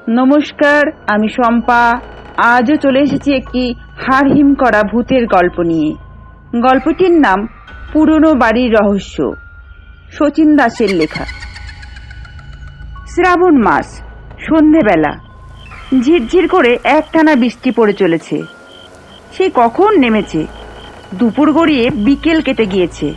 নমস্কার, আমি শম্পা। আজও চলে এসেছি একটি হাড়হিম করা ভূতের গল্প নিয়ে। গল্পটির নাম পুরনো বাড়ির রহস্য, শচীন দাসের লেখা। শ্রাবণ মাস, সন্ধেবেলা, ঝিরঝির করে একটানা বৃষ্টি পড়ে চলেছে। সেই কখন নেমেছে, দুপুর গড়িয়ে বিকেল কেটে গিয়েছে,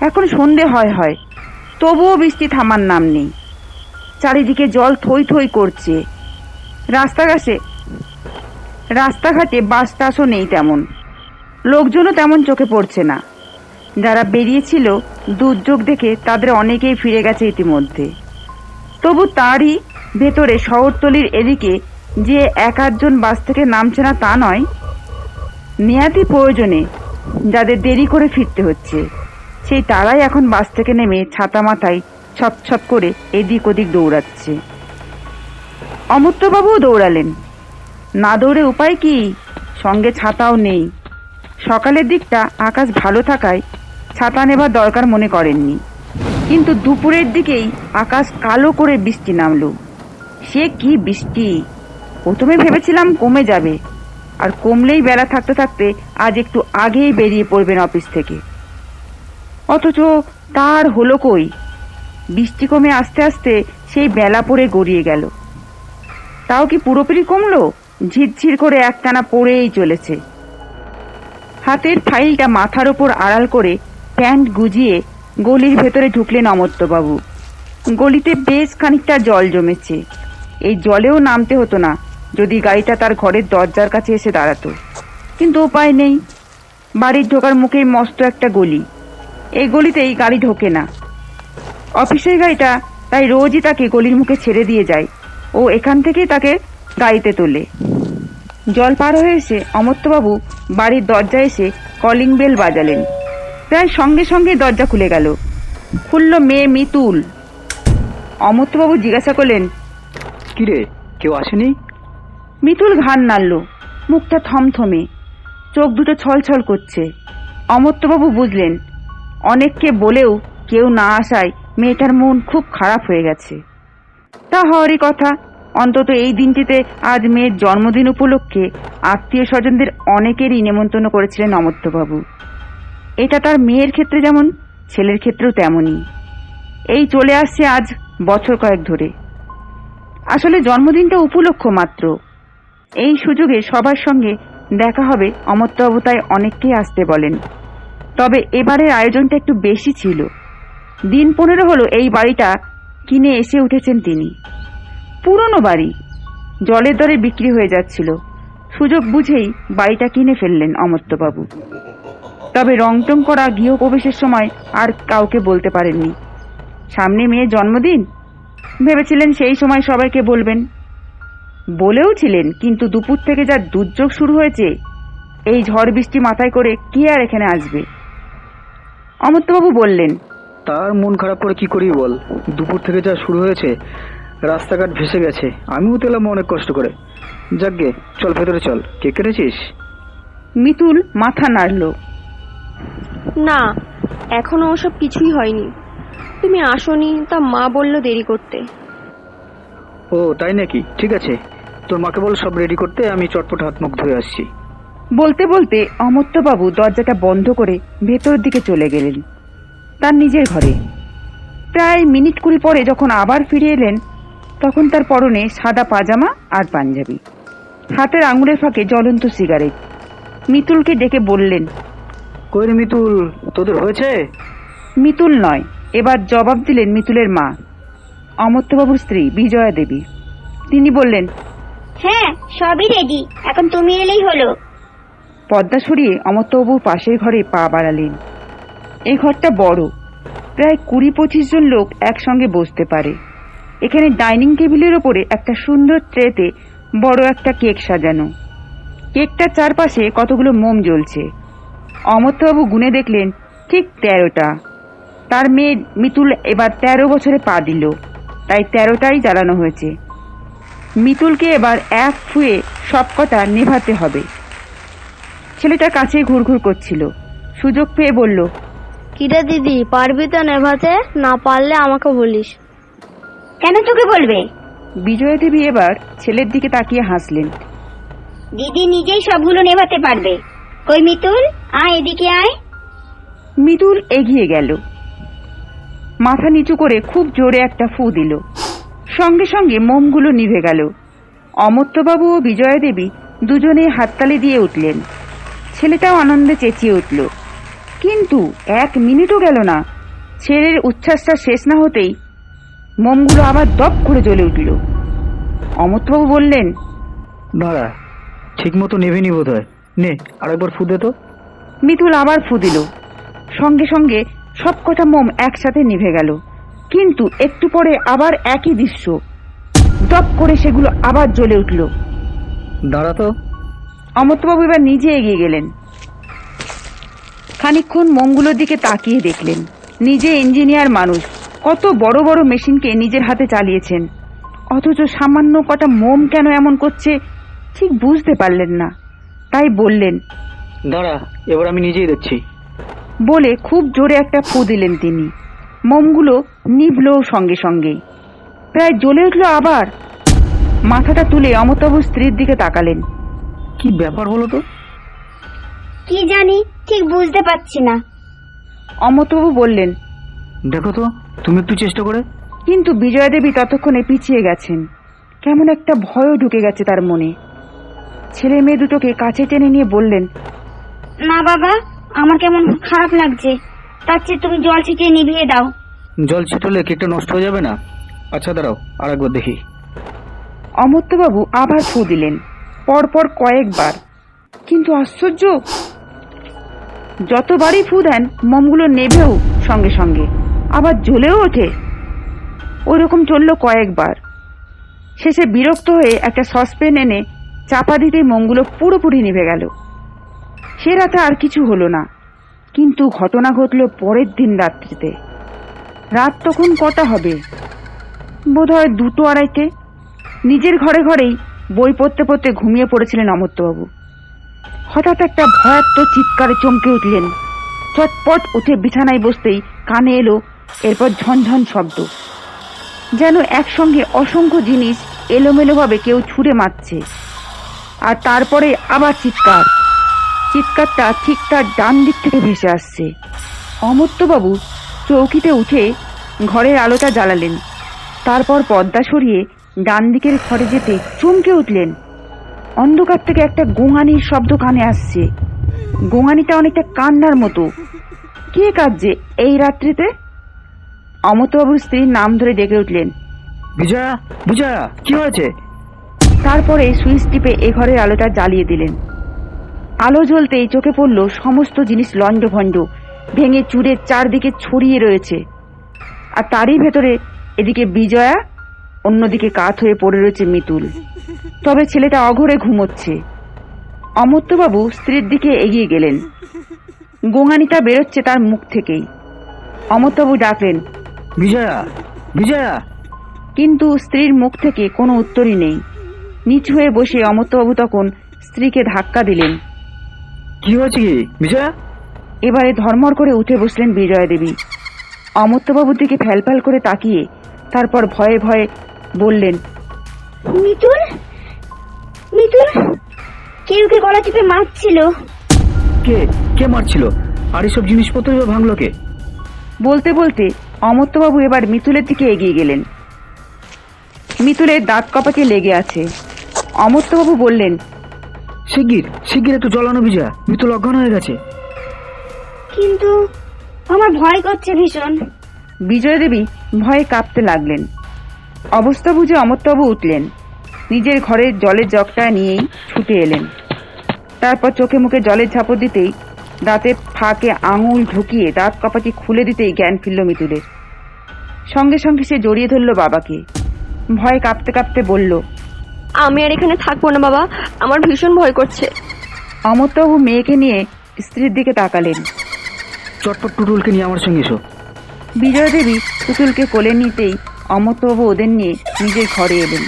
এখন সন্ধে হয়, তবুও বৃষ্টি থামার নাম নেই। চারিদিকে জল থই থই করছে। রাস্তাঘাটে বাস টাসও নেই তেমন, লোকজনও তেমন চোখে পড়ছে না। যারা বেরিয়েছিল দুর্যোগ দেখে তাদের অনেকেই ফিরে গেছে ইতিমধ্যে। তবু তারই ভেতরে শহরতলির এদিকে যে এক আধজন বাস থেকে নামছে না তা নয়, নেহাতি প্রয়োজনে যাদের দেরি করে ফিরতে হচ্ছে সেই তারাই এখন বাস থেকে নেমে ছাতা মাথায় ছপ করে এদিক ওদিক দৌড়াচ্ছে। অমর্ত্যবাবুও দৌড়ালেন, না দৌড়ে উপায় কি, সঙ্গে ছাতাও নেই। সকালের দিকটা আকাশ ভালো থাকায় ছাতা নেবার দরকার মনে করেননি, কিন্তু দুপুরের দিকেই আকাশ কালো করে বৃষ্টি নামলো। সে কি বৃষ্টি! প্রথমে ভেবেছিলাম কমে যাবে, আর কমলেই বেলা থাকতে থাকতে আজ একটু আগেই বেরিয়ে পড়বেন অফিস থেকে। অথচ তার হলো কই, বৃষ্টি কমে আস্তে আস্তে সেই বেলা পড়ে গড়িয়ে গেল। তাও কি পুরোপুরি কমলো? ঝিরঝির করে একটানা পড়েই চলেছে। হাতের ফাইলটা মাথার ওপর আড়াল করে প্যান্ট গুজিয়ে গলির ভেতরে ঢুকলেন অমর্ত্যবাবু। গলিতে বেশ খানিকটা জল জমেছে। এই জলেও নামতে হতো না যদি গাড়িটা তার ঘরের দরজার কাছে এসে দাঁড়াতো, কিন্তু উপায় নেই। বাড়ির ঢোকার মুখেই মস্ত একটা গলি, এই গলিতেই গাড়ি ঢোকে না। অফিসের গাড়িটা তাই রোজই তাকে গলির মুখে ছেড়ে দিয়ে যায়, ও এখান থেকেই তাকে গাড়িতে তোলে। জল পার হয়ে এসে অমর্ত্যবাবু বাড়ির দরজায় এসে কলিং বেল বাজালেন। প্রায় সঙ্গে সঙ্গে দরজা খুলে গেল। খুলল মেয়ে মিতুল। অমর্ত্যবাবু জিজ্ঞাসা করলেন, কিরে, কেউ আসেনি? মিতুল ঘাড় নাড়ল, মুখটা থমথমে, চোখ দুটো ছলছল করছে। অমর্ত্যবাবু বুঝলেন অনেককে বলেও কেউ না আসায় মেয়েটার মন খুব খারাপ হয়ে গেছে। তা হওয়ারই কথা, অন্তত এই দিনটিতে আজ মেয়ের জন্মদিন উপলক্ষে আত্মীয় স্বজনদের অনেকেরই নেমন্তন্ন করেছিলেন অমর্ত্যবাবু। এটা তার মেয়ের ক্ষেত্রে যেমন, ছেলের ক্ষেত্রেও তেমনই। এই চলে আসছে আজ বছর কয়েক ধরে। আসলে জন্মদিনটা উপলক্ষ মাত্র, এই সুযোগে সবার সঙ্গে দেখা হবে অমর্ত্যবাবু তাই অনেককেই আসতে বলেন। তবে এবারের আয়োজনটা একটু বেশি ছিল। দিন 15 হলো এই বাড়িটা কিনে এসে উঠেছেন তিনি। পুরনো বাড়ি, জলের দরে বিক্রি হয়ে যাচ্ছিল। সুযোগ বুঝেই বাড়িটা কিনে ফেললেন অমর্ত্যবাবু। তবে রংটং করা গৃহপ্রবেশের সময় আর কাউকে বলতে পারেননি সামনে মেয়ের জন্মদিন। ভেবেছিলেন সেই সময় সবাইকে বলবেন, বলেও ছিলেন, কিন্তু দুপুর থেকে যা দুর্যোগ শুরু হয়েছে, এই ঝড় বৃষ্টি মাথায় করে কে আর এখানে আসবে। অমর্ত্যবাবু বললেন, তার মন খারাপ করে কি করি বল, দুপুর থেকে যা শুরু হয়েছে, রাস্তাঘাট ভেসে গেছে, আমিও তো এলাম অনেক কষ্ট করে। যাকগে, চল ভেতরে চল। কেক কেটেছিস? মিতুল মাথা নাড়ল। না, এখনো ওসব কিছুই হয়নি। তুমি আসোনি, তা মা বলল দেরি করতে। ও তাই নাকি? ঠিক আছে, তোর মাকে বল সব রেডি করতে, আমি চটপট হাত মুখ ধুয়ে আসছি। বলতে বলতে অমর্ত্যবাবু দরজাটা বন্ধ করে ভেতর দিকে চলে গেলেন তার নিজের ঘরে। প্রায় মিনিট 20 পরে যখন আবার ফিরে এলেন, তখন তার পরনে সাদা পাজামা আর পাঞ্জাবি, হাতের আঙুলের ফাঁকে জ্বলন্ত সিগারেট। মিতুলকে ডেকে বললেন, কই রে মিতুল, তোদের হয়েছে? মিতুল নয়, এবার জবাব দিলেন মিতুলের মা, অমর্ত্যবাবুর স্ত্রী বিজয়া দেবী। তিনি বললেন, হ্যাঁ, সবই রেডি, এখন তুমি এলেই হলো। পর্দা সরিয়ে অমর্ত্যবাবুর পাশের ঘরে পা বাড়ালেন। এই ঘরটা বড়, প্রায় 20-25 জন লোক একসঙ্গে বসতে পারে। এখানে ডাইনিং টেবিলের ওপরে একটা সুন্দর ট্রেতে বড় একটা কেক সাজানো। কেকটার চারপাশে কতগুলো মোম জ্বলছে। অমর্ত্যবাবু গুনে দেখলেন ঠিক 13টা। তার মেয়ে মিতুল এবার 13 বছরে পা দিল, তাই 13টাই জ্বালানো হয়েছে। মিতুলকে এবার এক ফুয়ে সবকটা নেভাতে হবে। ছেলেটার কাছে ঘুরঘুর করছিল, সুযোগ পেয়ে বলল, কিরে দিদি, পারবি তো নেভাতে? না পারলে আমাকে বলিস। কেন তোকে বলবে? বিজয়া দেবী এবার ছেলের দিকে তাকিয়ে হাসলেন। দিদি নিজেই সবগুলো নেভাতে পারবে। কই মিতুল, আয় এদিকে আয়। মিতুল এগিয়ে গেল, মাথা নিচু করে খুব জোরে একটা ফু দিল। সঙ্গে সঙ্গে মোমগুলো নিভে গেল। অমর্ত্যবাবু ও বিজয়া দেবী দুজনে হাততালি দিয়ে উঠলেন। ছেলেটাও আনন্দে চেঁচিয়ে উঠল। কিন্তু 1 মিনিটও গেল না, ছেলের উচ্ছ্বাসটা শেষ না হতেই মোমগুলো আবার দপ করে জ্বলে উঠল। অমর্ত্যবাবু বললেন, দাঁড়া, ঠিক মতো নেভেনি বোধ হয়, নে আরেকবার ফু দে তো। মিতুল আবার ফু দিল। সঙ্গে সঙ্গে সবকটা মোম একসাথে নিভে গেল। কিন্তু একটু পরে আবার একই দৃশ্য, দপ করে সেগুলো আবার জ্বলে উঠল। দাঁড়া তো। অমর্ত্যবাবু এবার নিজে এগিয়ে গেলেন। খানিকক্ষণ মোমগুলোর দিকে তাকিয়ে দেখলেন, নিজে ইঞ্জিনিয়ার মানুষ, কত বড় বড় মেশিনকে নিজের হাতে চালিয়েছেন, অথচ সামান্য কটা মোম কেন এমন করছে ঠিক বুঝতে পারলেন না। তাই বললেন, দাঁড়া, এবার আমি নিজেই দেখছি। বলে খুব জোরে একটা ফু দিলেন তিনি। মোমগুলো নিভল সঙ্গে সঙ্গেই, প্রায় জ্বলে উঠল আবার। মাথাটা তুলে অমর্ত্যবাবু স্ত্রীর দিকে তাকালেন। কি ব্যাপার হলো তো? কি জানি, ঠিক বুঝতে পারছি না। অমর্ত্যবাবু বললেন, দেখো তো, তুমি একটু চেষ্টা করে। কিন্তু বিজয়া দেবী ততক্ষণে পিছিয়ে গেছেন। কেমন একটা ভয়ও ঢুকে গেছে তার মনে। ছেলে মেয়ে দুটোকে কাছে টেনে নিয়ে বললেন, না বাবা, আমার কেমন খারাপ লাগছে। তার চেয়ে তুমি জল ছিটিয়ে নিভিয়ে দাও। জল ছিটালে কেকটা নষ্ট হয়ে যাবে না? আচ্ছা দাঁড়াও, আর একবার দেখি। অমর্ত্যবাবু আবার ফু দিলেন, পরপর কয়েকবার। কিন্তু আশ্চর্য, যতবারই ফু দেন মোমগুলো নেভেও সঙ্গে সঙ্গে, আবার জ্বলেও ওঠে। ওই রকম চলল কয়েকবার। শেষে বিরক্ত হয়ে একটা সসপ্যান এনে চাপা দিতেই মোমগুলো পুরোপুরি নিভে গেল। সে রাতে আর কিছু হলো না। কিন্তু ঘটনা ঘটল পরের দিন রাত্রিতে। রাত তখন কটা হবে, বোধহয় 2-2:30। নিজের ঘরে ঘরেই বই পড়তে পড়তে ঘুমিয়ে পড়েছিলেন অমর্ত্যবাবু। হঠাৎ একটা ভয়ার্থ চিৎকারে চমকে উঠলেন। চটপট উঠে বিছানায় বসতেই কানে এলো এরপর ঝনঝন শব্দ, যেন একসঙ্গে অসংখ্য জিনিস এলোমেলোভাবে কেউ ছুঁড়ে মারছে। আর তারপরে আবার চিৎকার। চিৎকারটা ঠিক তার ডান দিক থেকে ভেসে আসছে। অমর্ত্যবাবু চৌকিতে উঠে ঘরের আলোটা জ্বালালেন। তারপর পর্দা সরিয়ে ডান দিকের ঘরে যেতে চমকে উঠলেন। অন্ধকার থেকে একটা গোঙানির শব্দ কানে আসছে। গোঙানিটা অনেকটা কান্নার মতো। কে কাঁদছে এই রাত্রিতে? অমর্ত্যবাবুর স্ত্রীর নাম ধরে ডেকে উঠলেন, বিজয়া, বিজয়া, কি হয়েছে? তারপরে সুইচ টিপে এ ঘরের আলোটা জ্বালিয়ে দিলেন। আলো জ্বলতেই চোখে পড়ল সমস্ত জিনিস লণ্ডভণ্ড ভেঙে চুরে চারদিকে ছড়িয়ে রয়েছে। আর তারই ভেতরে এদিকে বিজয়া, অন্যদিকে কাত হয়ে পড়ে রয়েছে মিতুল। তবে ছেলেটা অঘরে ঘুমোচ্ছে। অমর্ত্যবাবু স্ত্রীর দিকে এগিয়ে গেলেন। গোঙানিটা বেরোচ্ছে তার মুখ থেকেই। অমর্ত্যবাবু ডাকলেন, বিজয়া, বিজয়া। কিন্তু স্ত্রীর মুখ থেকে কোনো উত্তরই নেই। নিচু হয়ে বসে অমর্ত্যবাবু তখন স্ত্রীকে ধাক্কা দিলেন। কি হয়েছে কি বিজয়া? এবারে ধর্মর করে উঠে বসলেন বিজয়া দেবী। অমর্ত্যবাবুর দিকে ফ্যালফ্যাল করে তাকিয়ে তারপর ভয়ে ভয়ে বললেন, মিতুল, মিতুল, কেউ কে গলা টিপে মারছিল। কে কে মারছিল? আর এসব জিনিসপত্র ভাঙলো কে? বলতে বলতে অমর্ত্যবাবু এবার মিতুলের দিকে এগিয়ে গেলেন। মিতুলের দাঁত কপাকে লেগে আছে। অমর্ত্যবাবু বললেন, শিগগির শিগগির একটু জলানো বিজয়া, মিতুল অজ্ঞান হয়ে গেছে। কিন্তু আমার ভয় করছে ভীষণ। বিজয়া দেবী ভয়ে কাঁপতে লাগলেন। অবস্থা বুঝে অমর্ত্যবাবু উঠলেন। নিজের ঘরের জলের জগটা নিয়েই ছুটে এলেন। তারপর চোখে মুখে জলের ঝাপড় দিতেই, দাঁতের ফাঁকে আঙুল ঢুকিয়ে দাঁত কপাটি খুলে দিতেই জ্ঞান ফিরল মিতুলের। সঙ্গে সঙ্গে সে জড়িয়ে ধরল বাবাকে। ভয়ে কাঁপতে কাঁপতে বলল, আমি আর এখানে থাকবো না বাবা, আমার ভীষণ ভয় করছে। অমর্ত্যবাবু মেয়েকে নিয়ে স্ত্রীর দিকে তাকালেন। চটপট টুটুলকে নিয়ে আমার সঙ্গে এসো। বিজয়া দেবী টুটুলকে কোলে নিতেই অমর্ত্যবাবু ওদের নিয়ে নিজের ঘরে এলেন।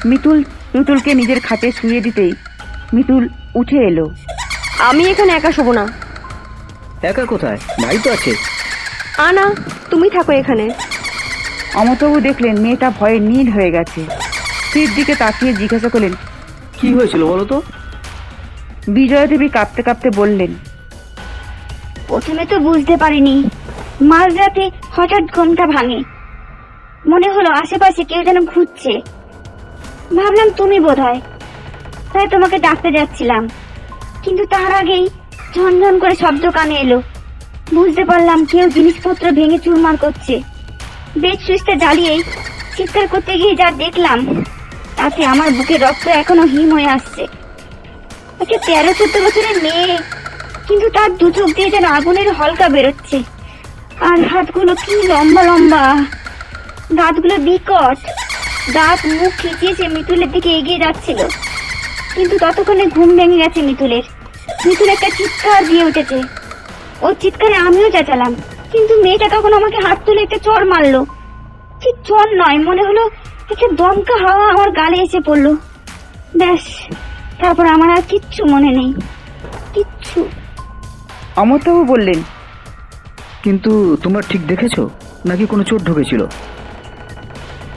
মিতুল টুটুলকে নিজের খাটে শুয়ে দিতেই মিতুল উঠে এলো। আমি এখানে একা শোবো না। একা কোথায়? ভাই তো আছে। না, তুমি থাকো এখানে। অমতবাবু দেখলেন মেয়েটা ভয়ে নীল হয়ে গেছে। স্ত্রীর দিকে তাকিয়ে জিজ্ঞাসা করলেন, কি হয়েছিল বলো তো? বিজয়া দেবী কাঁপতে কাঁপতে বললেন, প্রথমে তো বুঝতে পারিনি, মাঝরাতে হঠাৎ ঘুমটা ভাঙে, মনে হলো আশেপাশে কেউ যেন ঘুরছে। ভাবলাম তুমি বোধহয়, তাই তোমাকে ডাকতে যাচ্ছিলাম, কিন্তু তার আগেই ঝনঝন করে শব্দ কানে এলো। বুঝতে পারলাম কেউ জিনিসপত্র ভেঙে চুরমার করছে। বেড সুইচটা জ্বালিয়েই চিৎকার করতে গিয়ে যা দেখলাম, তাতে আমার বুকে রক্ত এখনো হিম হয়ে আসছে। একটা 13-14 বছরের মেয়ে, কিন্তু তার দু চোখ দিয়ে যেন আগুনের হলকা বেরোচ্ছে। আর হাতগুলো কি লম্বা লম্বা, দাঁতগুলো বিকট, দাঁত মুখ খিচিয়ে সে মিতুলের দিকে এগিয়ে যাচ্ছিল। কিন্তু ততক্ষণে ঘুম ভেঙে গেছে মিতুলের। মিতুল একটা চিৎকার দিয়ে উঠেছে। ওর চিৎকারে আমিও চেঁচালাম, কিন্তু মেয়েটা তখন আমাকে হাত তুলে একটা চড় মারলো। ঠিক চড় নয়, মনে হলো একটা দমকা হাওয়া আমার গালে এসে পড়লো। ব্যাস, তারপর আমার আর কিচ্ছু মনে নেই, কিচ্ছু। অমরবাবু বললেন, কিন্তু তোমরা ঠিক দেখেছো নাকি কোনো চোর ঢুকেছিল?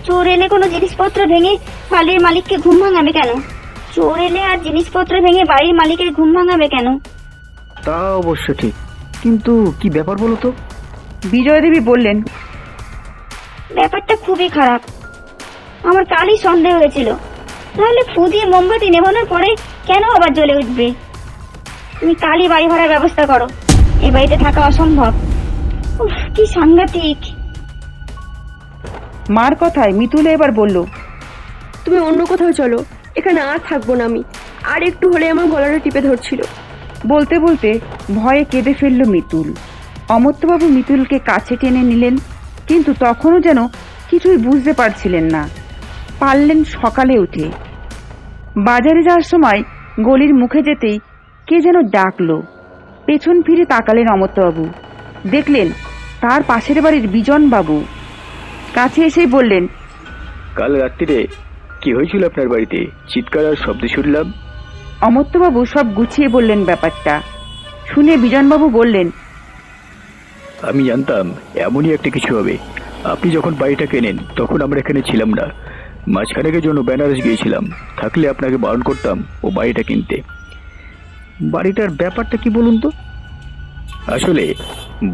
চোর এলে কোনো জিনিসপত্র ভেঙে বাড়ির মালিককে ঘুম ভাঙাবে কেন? চোর এলে আর জিনিসপত্র ভেঙে বাড়ির মালিকের ঘুম ভাঙাবে কেন? তা অবশ্য ঠিক, কিন্তু কি ব্যাপার বলো তো? বিজয়া দেবী বললেন, ব্যাপারটা খুবই খারাপ। আমার কালই সন্দেহ হয়েছিল, তাহলে ফু দিয়ে মোমবাতি নেভানোর পরে কেন আবার জ্বলে উঠবে? তুমি কালই বাড়ি ভাড়ার ব্যবস্থা করো, এই বাড়িতে থাকা অসম্ভব। উফ, কি সাংঘাতিক। মার কথায় মিতুলে এবার বলল, তুমি অন্য কোথাও চলো, এখানে আর থাকবো না আমি। আর একটু হলে আমার গলাটা টিপে ধরছিল। বলতে বলতে ভয়ে কেঁদে ফেলল মিতুল। অমর্ত্যবাবু মিতুলকে কাছে টেনে নিলেন, কিন্তু তখনও যেন কিছুই বুঝতে পারছিলেন না। পারলেন সকালে উঠে। বাজারে যাওয়ার সময় গলির মুখে যেতেই কে যেন ডাকলো। পেছন ফিরে তাকালেন অমর্ত্যবাবু, দেখলেন তার পাশের বাড়ির বিজনবাবু। কাছে এসেই বললেন, কাল রাত্রিরে কি হয়েছিল আপনার বাড়িতে? চিৎকার আর শব্দ শুনলাম। অমর্ত্যবাবু সব গুছিয়ে বললেন ব্যাপারটা। শুনে বিজনবাবু বললেন, আমি জানতাম এমনই একটা কিছু হবে। আপনি যখন বাড়িটা কেনেন তখন আমরা এখানে ছিলাম না, মাঝখানেকের জন্য বেনারস গিয়েছিলাম। থাকলে আপনাকে বারণ করতাম ও বাড়িটা কিনতে। বাড়িটার ব্যাপারটা কি বলুন তো? আসলে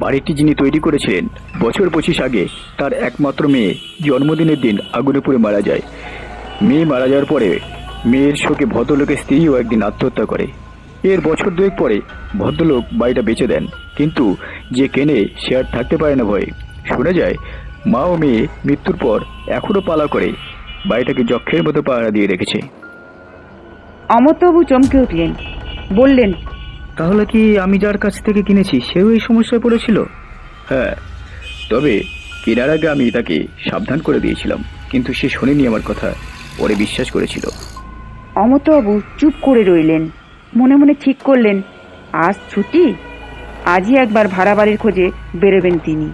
বাড়িটি যিনি তৈরি করেছিলেন বছর 25 আগে তার একমাত্র মেয়ে জন্মদিনের দিন আগুনে পুড়ে মারা যায়। মেয়ে মারা যাওয়ার পরে মেয়ের শোকে ভদ্রলোকের স্ত্রীও একদিন আত্মহত্যা করে। এর বছর 2 পরে ভদ্রলোক বাড়িটা বেচে দেন, কিন্তু যে কেনে সে আর থাকতে পারে না ভয়ে। শোনা যায় মা ও মেয়ে মৃত্যুর পর এখনো পালা করে বাড়িটাকে যক্ষের মতো পাহারা দিয়ে রেখেছে। অমর্ত্যবাবু চমকে উঠলেন, বললেন, তাহলে কি আমি যার কাছ থেকে কিনেছি সেও এই সমস্যায় পড়েছিল? হ্যাঁ, তবে কেনার আগে আমি তাকে সাবধান করে দিয়েছিলাম, কিন্তু সে শোনেনি আমার কথা, ওরে বিশ্বাস করেছিল। অমর্ত্যবাবু চুপ করে রইলেন। মনে মনে ঠিক করলেন, আজ ছুটি, আজই একবার ভাড়া বাড়ির খোঁজে বেরোবেন তিনি।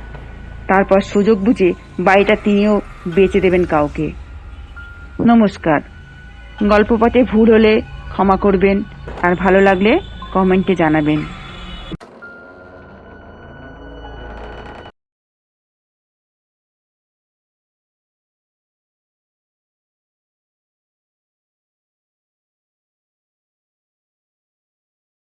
তারপর সুযোগ বুঝে বাড়িটা তিনিও বেচে দেবেন কাউকে। নমস্কার। গল্প পাঠে ভুল হলে ক্ষমা করবেন, আর ভালো লাগলে কমেন্টে জানাবেন।